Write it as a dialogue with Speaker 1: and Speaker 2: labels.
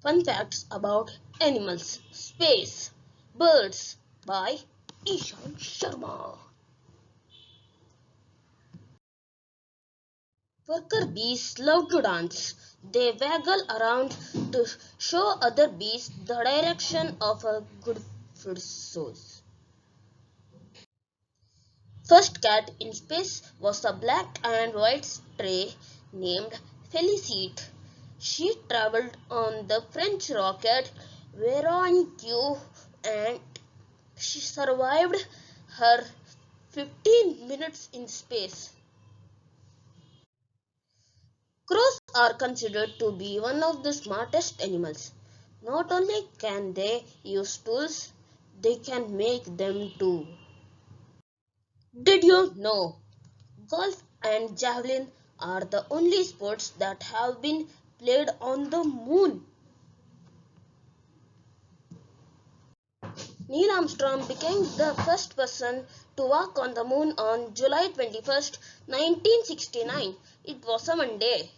Speaker 1: Fun facts about animals, space, birds by Ishaan Sharma. Worker bees love to dance. They waggle around to show other bees the direction of a good food source. First cat in space was a black and white stray named Felicite. She traveled on the French rocket Veron and she survived her 15 minutes in space. Crows are considered to be one of the smartest animals. Not only can they use tools, they can make them too. Did you know golf and javelin are the only sports that have been played on the moon? Neil Armstrong became the first person to walk on the moon on July 21st, 1969. It was a Monday.